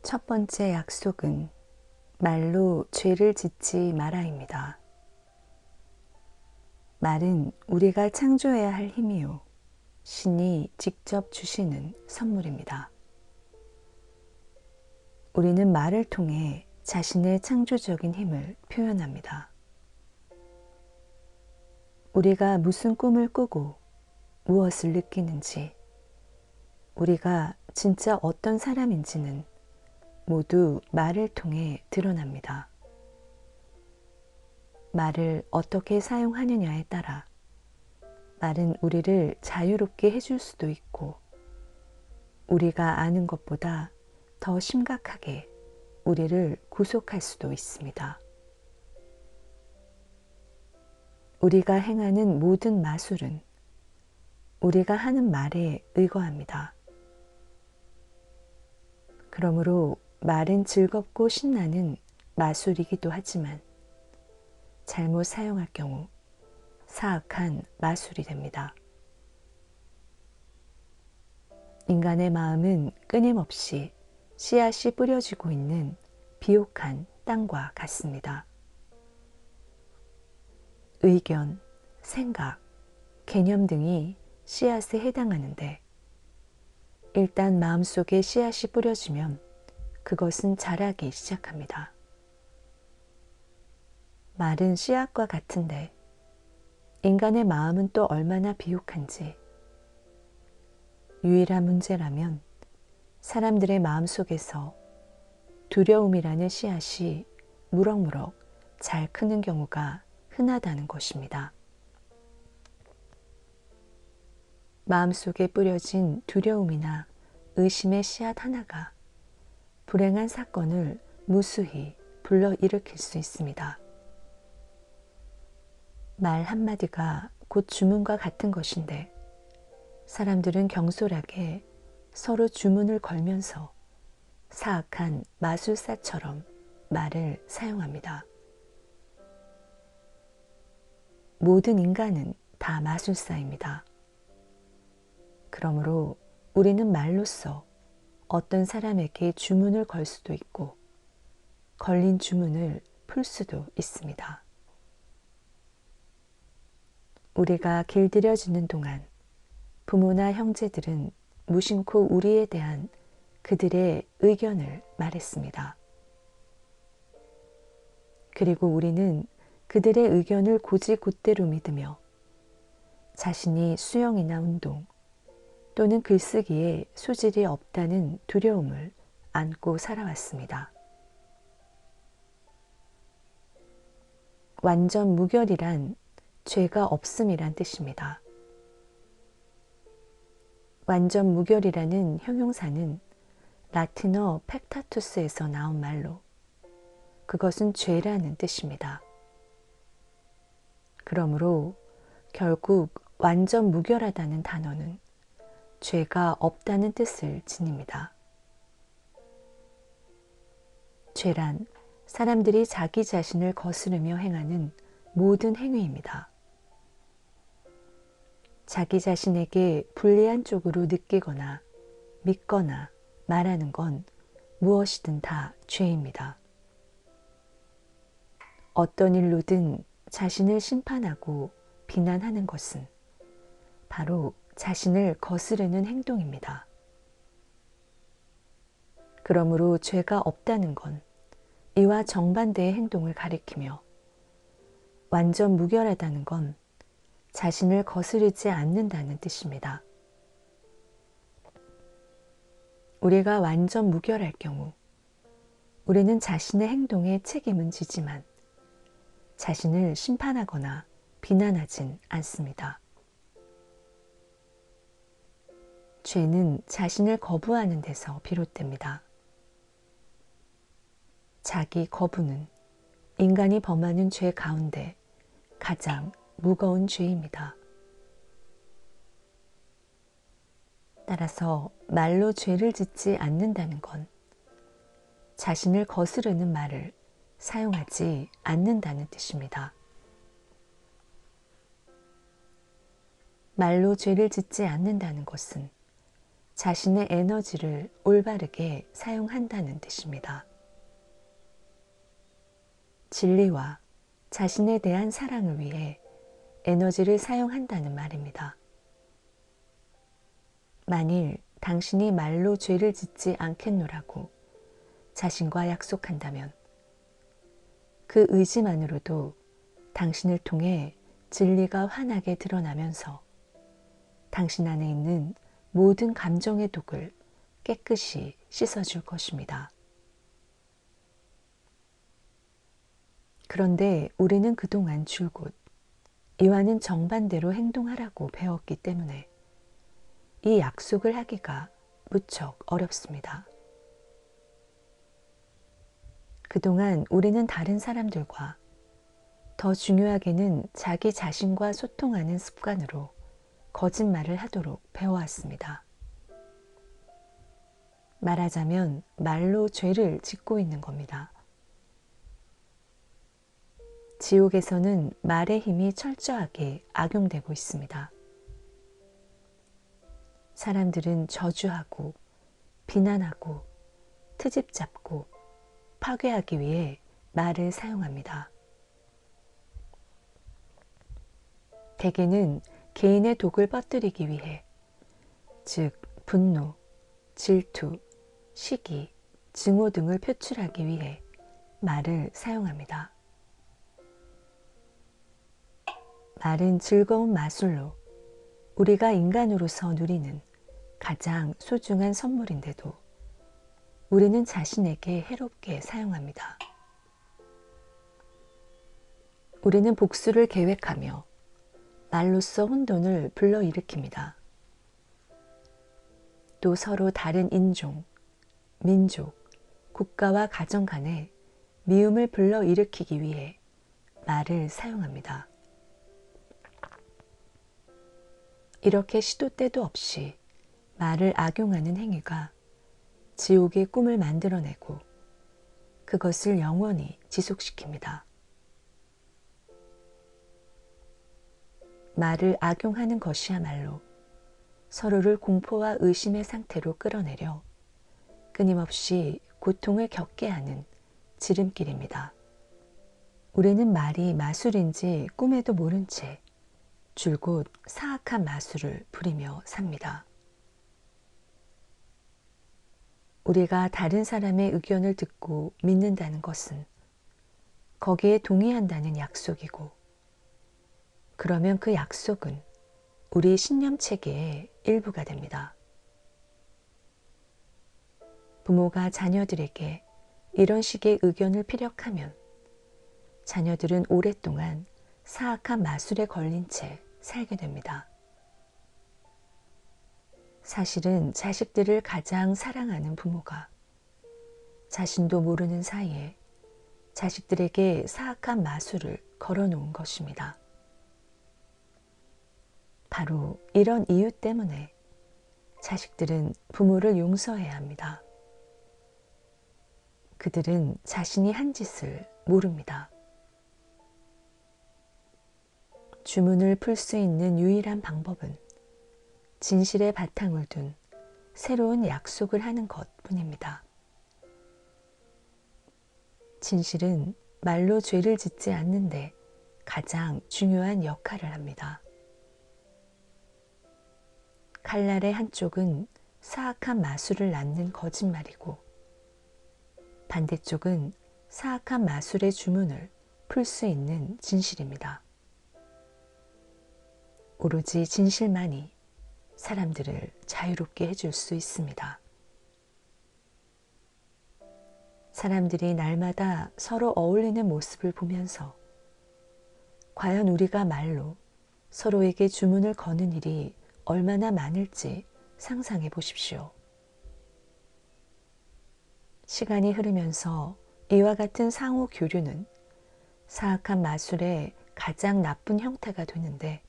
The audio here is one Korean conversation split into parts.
첫 번째 약속은 말로 죄를 짓지 마라입니다. 말은 우리가 창조해야 할 힘이요, 신이 직접 주시는 선물입니다. 우리는 말을 통해 자신의 창조적인 힘을 표현합니다. 우리가 무슨 꿈을 꾸고 무엇을 느끼는지, 우리가 진짜 어떤 사람인지는 모두 말을 통해 드러납니다. 말을 어떻게 사용하느냐에 따라 말은 우리를 자유롭게 해줄 수도 있고, 우리가 아는 것보다 더 심각하게 우리를 구속할 수도 있습니다. 우리가 행하는 모든 마술은 우리가 하는 말에 의거합니다. 그러므로 말은 즐겁고 신나는 마술이기도 하지만 잘못 사용할 경우 사악한 마술이 됩니다. 인간의 마음은 끊임없이 씨앗이 뿌려지고 있는 비옥한 땅과 같습니다. 의견, 생각, 개념 등이 씨앗에 해당하는데, 일단 마음속에 씨앗이 뿌려지면 그것은 자라기 시작합니다. 말은 씨앗과 같은데 인간의 마음은 또 얼마나 비옥한지, 유일한 문제라면 사람들의 마음속에서 두려움이라는 씨앗이 무럭무럭 잘 크는 경우가 흔하다는 것입니다. 마음속에 뿌려진 두려움이나 의심의 씨앗 하나가 불행한 사건을 무수히 불러일으킬 수 있습니다. 말 한마디가 곧 주문과 같은 것인데, 사람들은 경솔하게 서로 주문을 걸면서 사악한 마술사처럼 말을 사용합니다. 모든 인간은 다 마술사입니다. 그러므로 우리는 말로써 어떤 사람에게 주문을 걸 수도 있고, 걸린 주문을 풀 수도 있습니다. 우리가 길들여지는 동안 부모나 형제들은 무심코 우리에 대한 그들의 의견을 말했습니다. 그리고 우리는 그들의 의견을 곧이곧대로 믿으며 자신이 수영이나 운동 또는 글쓰기에 소질이 없다는 두려움을 안고 살아왔습니다. 완전 무결이란 죄가 없음이란 뜻입니다. 완전 무결이라는 형용사는 라틴어 펙타투스에서 나온 말로, 그것은 죄라는 뜻입니다. 그러므로 결국 완전 무결하다는 단어는 죄가 없다는 뜻을 지닙니다. 죄란 사람들이 자기 자신을 거스르며 행하는 모든 행위입니다. 자기 자신에게 불리한 쪽으로 느끼거나 믿거나 말하는 건 무엇이든 다 죄입니다. 어떤 일로든 자신을 심판하고 비난하는 것은 바로 자신을 거스르는 행동입니다. 그러므로 죄가 없다는 건 이와 정반대의 행동을 가리키며, 완전 무결하다는 건 자신을 거스르지 않는다는 뜻입니다. 우리가 완전 무결할 경우 우리는 자신의 행동에 책임은 지지만 자신을 심판하거나 비난하진 않습니다. 죄는 자신을 거부하는 데서 비롯됩니다. 자기 거부는 인간이 범하는 죄 가운데 가장 무거운 죄입니다. 따라서 말로 죄를 짓지 않는다는 건 자신을 거스르는 말을 사용하지 않는다는 뜻입니다. 말로 죄를 짓지 않는다는 것은 자신의 에너지를 올바르게 사용한다는 뜻입니다. 진리와 자신에 대한 사랑을 위해 에너지를 사용한다는 말입니다. 만일 당신이 말로 죄를 짓지 않겠노라고 자신과 약속한다면 그 의지만으로도 당신을 통해 진리가 환하게 드러나면서 당신 안에 있는 모든 감정의 독을 깨끗이 씻어줄 것입니다. 그런데 우리는 그동안 줄곧 이와는 정반대로 행동하라고 배웠기 때문에 이 약속을 하기가 무척 어렵습니다. 그동안 우리는 다른 사람들과, 더 중요하게는 자기 자신과 소통하는 습관으로 거짓말을 하도록 배워왔습니다. 말하자면 말로 죄를 짓고 있는 겁니다. 지옥에서는 말의 힘이 철저하게 악용되고 있습니다. 사람들은 저주하고 비난하고 트집 잡고 파괴하기 위해 말을 사용합니다. 대개는 개인의 독을 퍼뜨리기 위해, 즉 분노, 질투, 시기, 증오 등을 표출하기 위해 말을 사용합니다. 말은 즐거운 마술로 우리가 인간으로서 누리는 가장 소중한 선물인데도 우리는 자신에게 해롭게 사용합니다. 우리는 복수를 계획하며 말로써 혼돈을 불러일으킵니다. 또 서로 다른 인종, 민족, 국가와 가정 간에 미움을 불러일으키기 위해 말을 사용합니다. 이렇게 시도 때도 없이 말을 악용하는 행위가 지옥의 꿈을 만들어내고 그것을 영원히 지속시킵니다. 말을 악용하는 것이야말로 서로를 공포와 의심의 상태로 끌어내려 끊임없이 고통을 겪게 하는 지름길입니다. 우리는 말이 마술인지 꿈에도 모른 채 줄곧 사악한 마술을 부리며 삽니다. 우리가 다른 사람의 의견을 듣고 믿는다는 것은 거기에 동의한다는 약속이고, 그러면 그 약속은 우리 신념 체계의 일부가 됩니다. 부모가 자녀들에게 이런 식의 의견을 피력하면 자녀들은 오랫동안 사악한 마술에 걸린 채 살게 됩니다. 사실은 자식들을 가장 사랑하는 부모가 자신도 모르는 사이에 자식들에게 사악한 마술을 걸어놓은 것입니다. 바로 이런 이유 때문에 자식들은 부모를 용서해야 합니다. 그들은 자신이 한 짓을 모릅니다. 주문을 풀 수 있는 유일한 방법은 진실의 바탕을 둔 새로운 약속을 하는 것뿐입니다. 진실은 말로 죄를 짓지 않는데 가장 중요한 역할을 합니다. 칼날의 한쪽은 사악한 마술을 낳는 거짓말이고, 반대쪽은 사악한 마술의 주문을 풀 수 있는 진실입니다. 오로지 진실만이 사람들을 자유롭게 해줄 수 있습니다. 사람들이 날마다 서로 어울리는 모습을 보면서 과연 우리가 말로 서로에게 주문을 거는 일이 얼마나 많을지 상상해 보십시오. 시간이 흐르면서 이와 같은 상호 교류는 사악한 마술의 가장 나쁜 형태가 되는데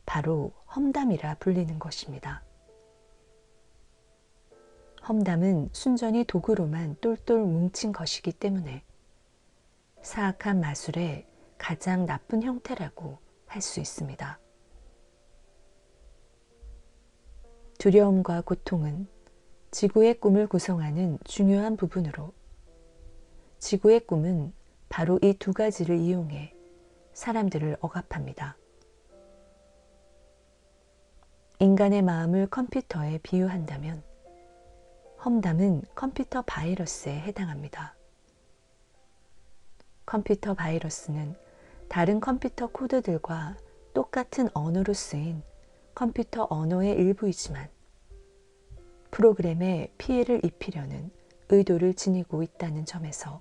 바로 험담이라 불리는 것입니다. 험담은 순전히 도구로만 똘똘 뭉친 것이기 때문에 사악한 마술의 가장 나쁜 형태라고 할 수 있습니다. 두려움과 고통은 지구의 꿈을 구성하는 중요한 부분으로 지구의 꿈은 바로 이 두 가지를 이용해 사람들을 억압합니다. 인간의 마음을 컴퓨터에 비유한다면 험담은 컴퓨터 바이러스에 해당합니다. 컴퓨터 바이러스는 다른 컴퓨터 코드들과 똑같은 언어로 쓰인 컴퓨터 언어의 일부이지만 프로그램에 피해를 입히려는 의도를 지니고 있다는 점에서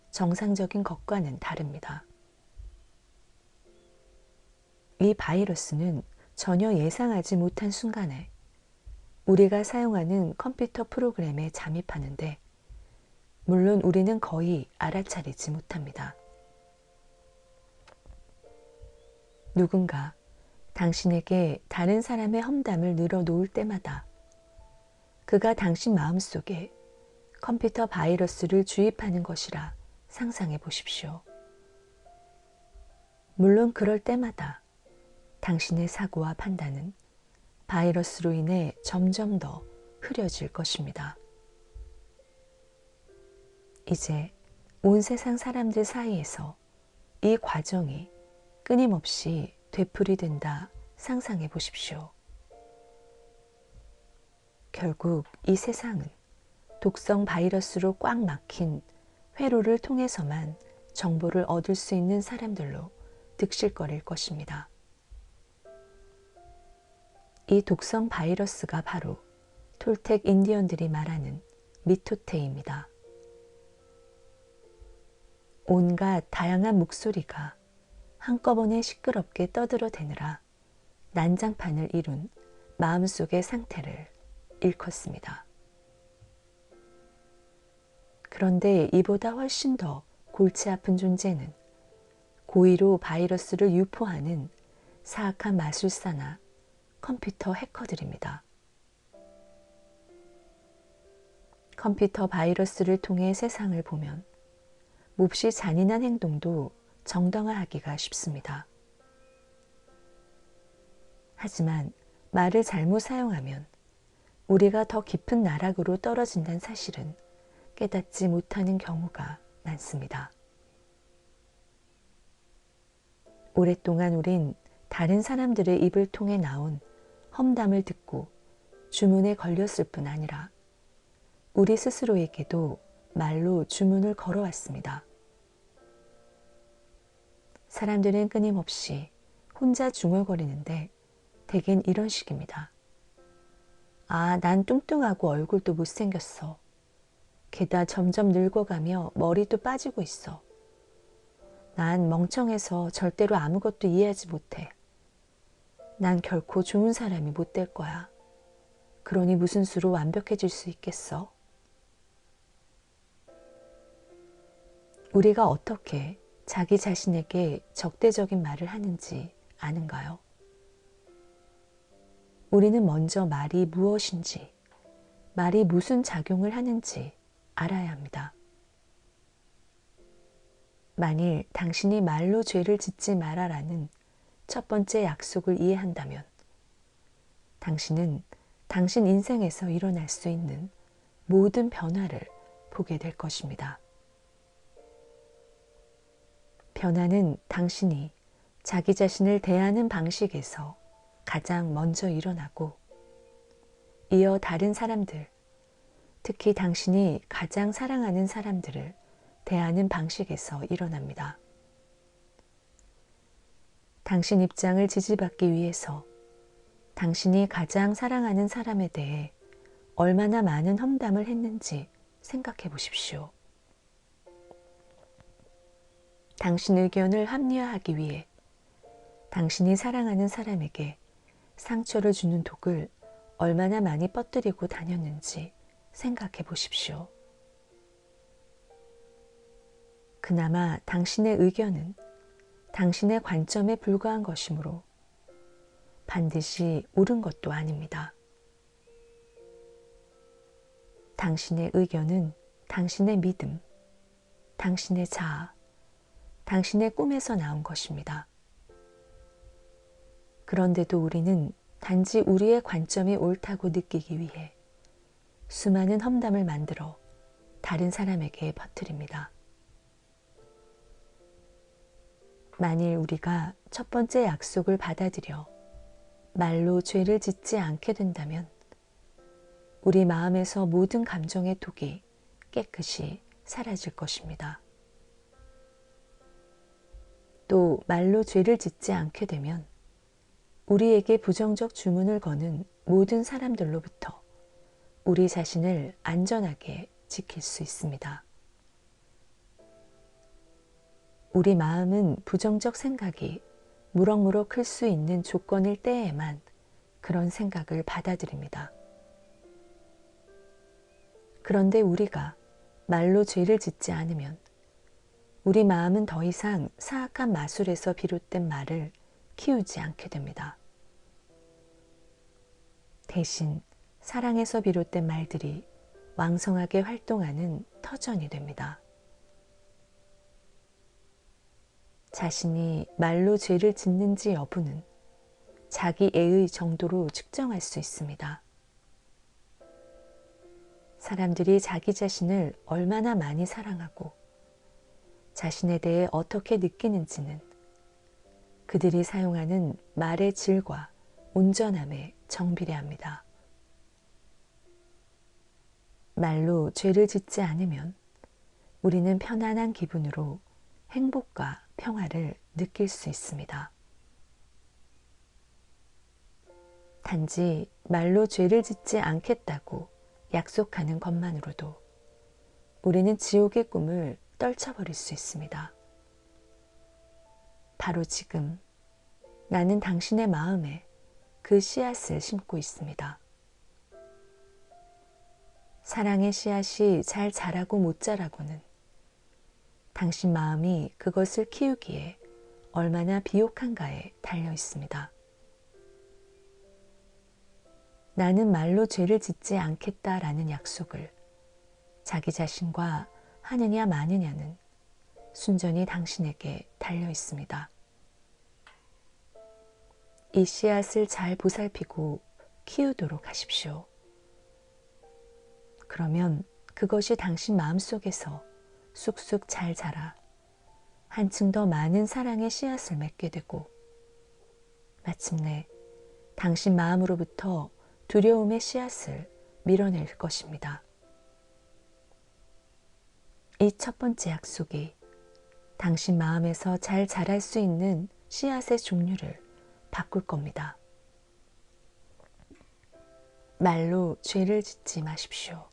정상적인 것과는 다릅니다. 이 바이러스는 전혀 예상하지 못한 순간에 우리가 사용하는 컴퓨터 프로그램에 잠입하는데 물론 우리는 거의 알아차리지 못합니다. 누군가 당신에게 다른 사람의 험담을 늘어놓을 때마다 그가 당신 마음속에 컴퓨터 바이러스를 주입하는 것이라 상상해 보십시오. 물론 그럴 때마다 당신의 사고와 판단은 바이러스로 인해 점점 더 흐려질 것입니다. 이제 온 세상 사람들 사이에서 이 과정이 끊임없이 되풀이된다 상상해 보십시오. 결국 이 세상은 독성 바이러스로 꽉 막힌 회로를 통해서만 정보를 얻을 수 있는 사람들로 득실거릴 것입니다. 이 독성 바이러스가 바로 톨텍 인디언들이 말하는 미토테입니다. 온갖 다양한 목소리가 한꺼번에 시끄럽게 떠들어대느라 난장판을 이룬 마음속의 상태를 일컫습니다. 그런데 이보다 훨씬 더 골치 아픈 존재는 고의로 바이러스를 유포하는 사악한 마술사나 컴퓨터 해커들입니다. 컴퓨터 바이러스를 통해 세상을 보면 몹시 잔인한 행동도 정당화하기가 쉽습니다. 하지만 말을 잘못 사용하면 우리가 더 깊은 나락으로 떨어진다는 사실은 깨닫지 못하는 경우가 많습니다. 오랫동안 우린 다른 사람들의 입을 통해 나온 험담을 듣고 주문에 걸렸을 뿐 아니라 우리 스스로에게도 말로 주문을 걸어왔습니다. 사람들은 끊임없이 혼자 중얼거리는데 대개는 이런 식입니다. 아, 난 뚱뚱하고 얼굴도 못생겼어. 게다 점점 늙어가며 머리도 빠지고 있어. 난 멍청해서 절대로 아무것도 이해하지 못해. 난 결코 좋은 사람이 못 될 거야. 그러니 무슨 수로 완벽해질 수 있겠어? 우리가 어떻게 자기 자신에게 적대적인 말을 하는지 아는가요? 우리는 먼저 말이 무엇인지, 말이 무슨 작용을 하는지 알아야 합니다. 만일 당신이 말로 죄를 짓지 마라라는 첫 번째 약속을 이해한다면 당신은 당신 인생에서 일어날 수 있는 모든 변화를 보게 될 것입니다. 변화는 당신이 자기 자신을 대하는 방식에서 가장 먼저 일어나고 이어 다른 사람들, 특히 당신이 가장 사랑하는 사람들을 대하는 방식에서 일어납니다. 당신 입장을 지지받기 위해서 당신이 가장 사랑하는 사람에 대해 얼마나 많은 험담을 했는지 생각해 보십시오. 당신 의견을 합리화하기 위해 당신이 사랑하는 사람에게 상처를 주는 독을 얼마나 많이 퍼뜨리고 다녔는지 생각해 보십시오. 그나마 당신의 의견은 당신의 관점에 불과한 것이므로 반드시 옳은 것도 아닙니다. 당신의 의견은 당신의 믿음, 당신의 자아, 당신의 꿈에서 나온 것입니다. 그런데도 우리는 단지 우리의 관점이 옳다고 느끼기 위해 수많은 험담을 만들어 다른 사람에게 퍼뜨립니다. 만일 우리가 첫 번째 약속을 받아들여 말로 죄를 짓지 않게 된다면 우리 마음에서 모든 감정의 독이 깨끗이 사라질 것입니다. 또 말로 죄를 짓지 않게 되면 우리에게 부정적 주문을 거는 모든 사람들로부터 우리 자신을 안전하게 지킬 수 있습니다. 우리 마음은 부정적 생각이 무럭무럭 클 수 있는 조건일 때에만 그런 생각을 받아들입니다. 그런데 우리가 말로 죄를 짓지 않으면 우리 마음은 더 이상 사악한 마술에서 비롯된 말을 키우지 않게 됩니다. 대신 사랑에서 비롯된 말들이 왕성하게 활동하는 터전이 됩니다. 자신이 말로 죄를 짓는지 여부는 자기 애의 정도로 측정할 수 있습니다. 사람들이 자기 자신을 얼마나 많이 사랑하고 자신에 대해 어떻게 느끼는지는 그들이 사용하는 말의 질과 온전함에 정비례합니다. 말로 죄를 짓지 않으면 우리는 편안한 기분으로 행복과 평화를 느낄 수 있습니다. 단지 말로 죄를 짓지 않겠다고 약속하는 것만으로도 우리는 지옥의 꿈을 떨쳐버릴 수 있습니다. 바로 지금 나는 당신의 마음에 그 씨앗을 심고 있습니다. 사랑의 씨앗이 잘 자라고 못 자라고는 당신 마음이 그것을 키우기에 얼마나 비옥한가에 달려 있습니다. 나는 말로 죄를 짓지 않겠다라는 약속을 자기 자신과 하느냐 마느냐는 순전히 당신에게 달려 있습니다. 이 씨앗을 잘 보살피고 키우도록 하십시오. 그러면 그것이 당신 마음속에서 쑥쑥 잘 자라 한층 더 많은 사랑의 씨앗을 맺게 되고 마침내 당신 마음으로부터 두려움의 씨앗을 밀어낼 것입니다. 이 첫 번째 약속이 당신 마음에서 잘 자랄 수 있는 씨앗의 종류를 바꿀 겁니다. 말로 죄를 짓지 마십시오.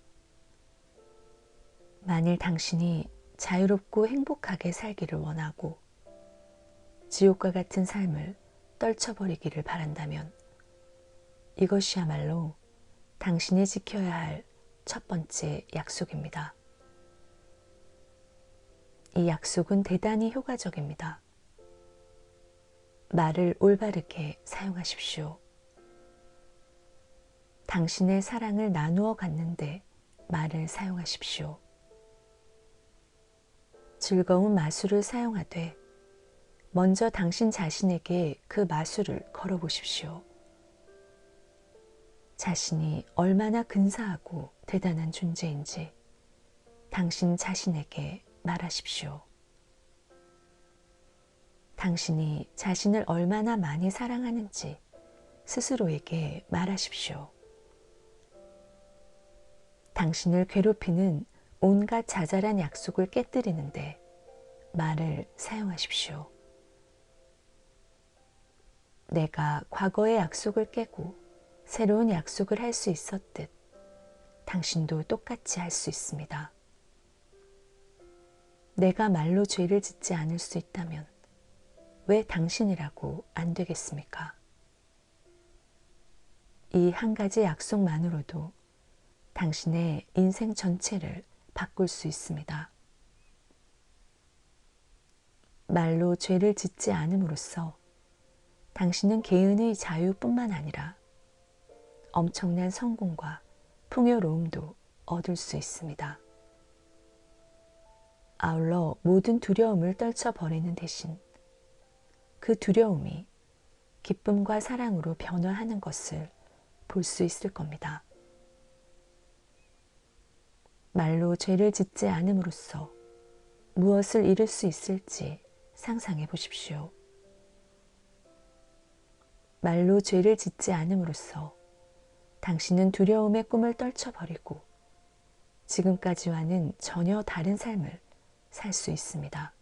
만일 당신이 자유롭고 행복하게 살기를 원하고 지옥과 같은 삶을 떨쳐버리기를 바란다면 이것이야말로 당신이 지켜야 할 첫 번째 약속입니다. 이 약속은 대단히 효과적입니다. 말을 올바르게 사용하십시오. 당신의 사랑을 나누어 갖는데 말을 사용하십시오. 즐거운 마술을 사용하되 먼저 당신 자신에게 그 마술을 걸어보십시오. 자신이 얼마나 근사하고 대단한 존재인지 당신 자신에게 말하십시오. 당신이 자신을 얼마나 많이 사랑하는지 스스로에게 말하십시오. 당신을 괴롭히는 온갖 자잘한 약속을 깨뜨리는데 말을 사용하십시오. 내가 과거의 약속을 깨고 새로운 약속을 할 수 있었듯 당신도 똑같이 할 수 있습니다. 내가 말로 죄를 짓지 않을 수 있다면 왜 당신이라고 안 되겠습니까? 이 한 가지 약속만으로도 당신의 인생 전체를 바꿀 수 있습니다. 말로 죄를 짓지 않음으로써 당신은 개인의 자유뿐만 아니라 엄청난 성공과 풍요로움도 얻을 수 있습니다. 아울러 모든 두려움을 떨쳐버리는 대신 그 두려움이 기쁨과 사랑으로 변화하는 것을 볼 수 있을 겁니다. 말로 죄를 짓지 않음으로써 무엇을 이룰 수 있을지 상상해 보십시오. 말로 죄를 짓지 않음으로써 당신은 두려움의 꿈을 떨쳐버리고 지금까지와는 전혀 다른 삶을 살 수 있습니다.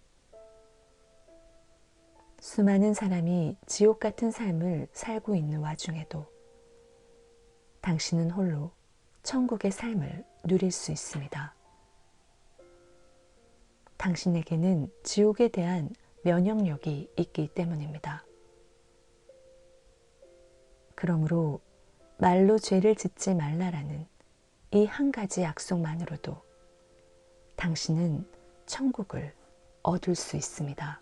수많은 사람이 지옥 같은 삶을 살고 있는 와중에도 당신은 홀로 천국의 삶을 누릴 수 있습니다. 당신에게는 지옥에 대한 면역력이 있기 때문입니다. 그러므로 말로 죄를 짓지 말라라는 이 한 가지 약속만으로도 당신은 천국을 얻을 수 있습니다.